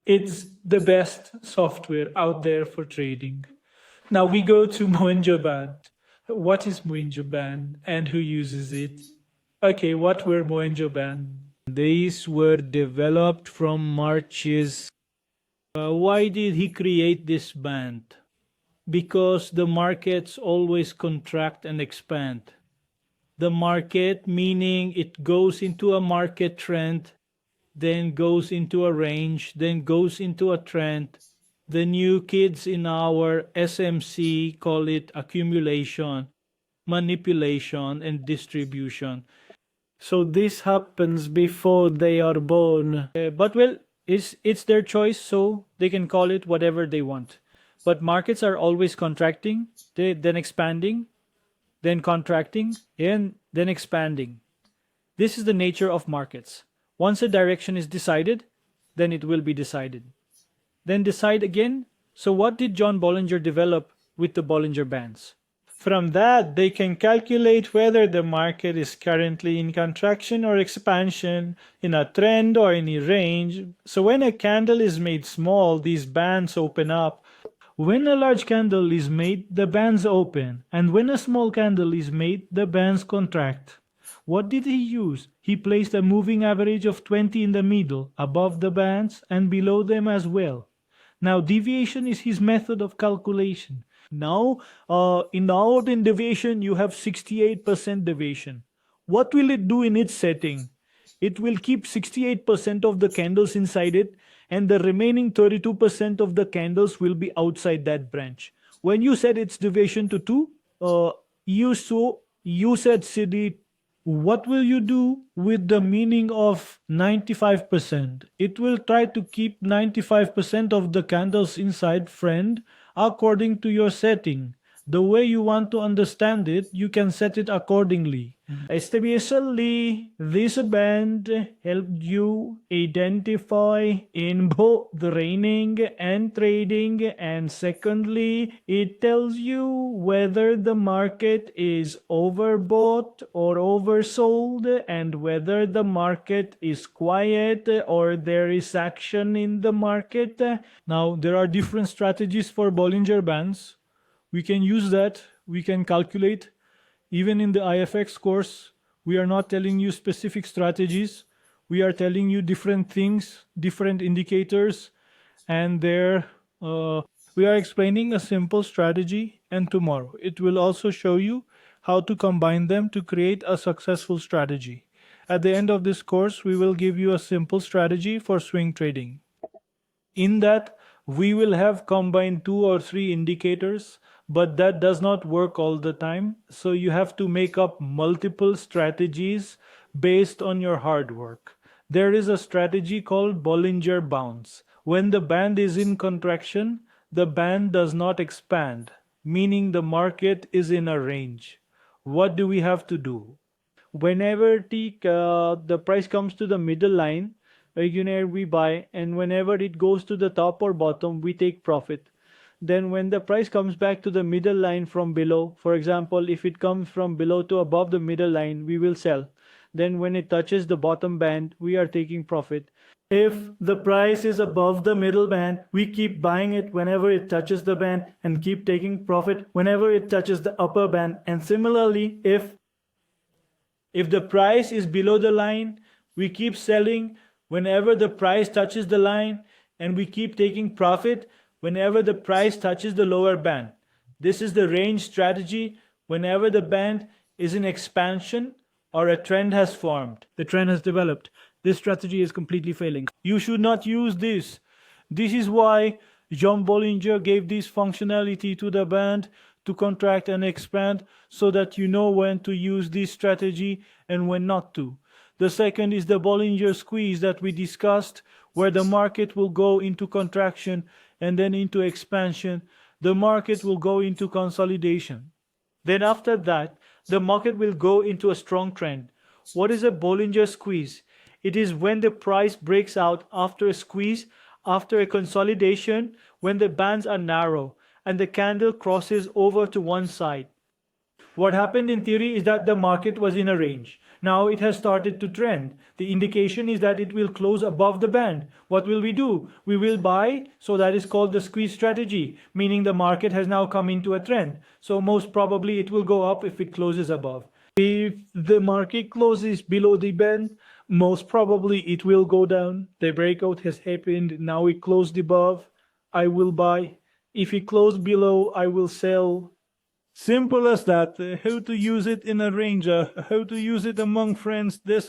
It's the best software out there for trading. Now we go to Bollinger Band. What is Bollinger Band and who uses it? Okay, what were Bollinger Band? These were developed from March's. Why did he create this band? Because the markets always contract and expand. The market, meaning it goes into a market trend, then goes into a range, then goes into a trend. The new kids in our SMC call it accumulation, manipulation, and distribution. So this happens before they are born. But well, it's their choice, so they can call it whatever they want. But markets are always contracting, then expanding, then contracting, and then expanding. This is the nature of markets. Once a direction is decided, then it will be decided. Then decide again. So what did John Bollinger develop with the Bollinger Bands? From that, they can calculate whether the market is currently in contraction or expansion, in a trend or in a range. So when a candle is made small, these bands open up. When a large candle is made, the bands open. And when a small candle is made, the bands contract. What did he use? He placed a moving average of 20 in the middle, above the bands and below them as well. Now, deviation is his method of calculation. Now, in deviation, you have 68% deviation. What will it do in its setting? It will keep 68% of the candles inside it, and the remaining 32% of the candles will be outside that branch. When you set its deviation to 2, you said CD. What will you do with the meaning of 95%? It will try to keep 95% of the candles inside, friend, according to your setting. The way you want to understand it, you can set it accordingly. Especially, this band helped you identify in both the training and trading, and secondly, it tells you whether the market is overbought or oversold, and whether the market is quiet or there is action in the market. Now, there are different strategies for Bollinger Bands. We can use that, we can calculate. Even in the IFX course, we are not telling you specific strategies. We are telling you different things, different indicators, and there we are explaining a simple strategy, and tomorrow it will also show you how to combine them to create a successful strategy. At the end of this course, we will give you a simple strategy for swing trading. In that, we will have combined 2 or 3 indicators, but that does not work all the time. So you have to make up multiple strategies based on your hard work. There is a strategy called Bollinger Bands. When the band is in contraction, the band does not expand, meaning the market is in a range. What do we have to do? Whenever the price comes to the middle line, we buy, and whenever it goes to the top or bottom, we take profit. Then when the price comes back to the middle line from below, for example, if it comes from below to above the middle line, we will sell. Then when it touches the bottom band, we are taking profit. If the price is above the middle band, we keep buying it whenever it touches the band and keep taking profit whenever it touches the upper band. And similarly, if the price is below the line, we keep selling whenever the price touches the line, and we keep taking profit whenever the price touches the lower band. This is the range strategy whenever the band is in expansion or a trend has formed. The trend has developed. This strategy is completely failing. You should not use this. This is why John Bollinger gave this functionality to the band to contract and expand, so that you know when to use this strategy and when not to. The second is the Bollinger squeeze that we discussed, where the market will go into contraction and then into expansion. The market will go into consolidation. Then after that, the market will go into a strong trend. What is a Bollinger squeeze? It is when the price breaks out after a squeeze, after a consolidation, when the bands are narrow and the candle crosses over to one side. What happened in theory is that the market was in a range. Now it has started to trend. The indication is that it will close above the band. What will we do? We will buy, so that is called the squeeze strategy, meaning the market has now come into a trend. So most probably it will go up if it closes above. If the market closes below the band, most probably it will go down. The breakout has happened. Now it closed above. I will buy. If it closed below, I will sell. Simple as that. How to use it in a range, how to use it among friends. This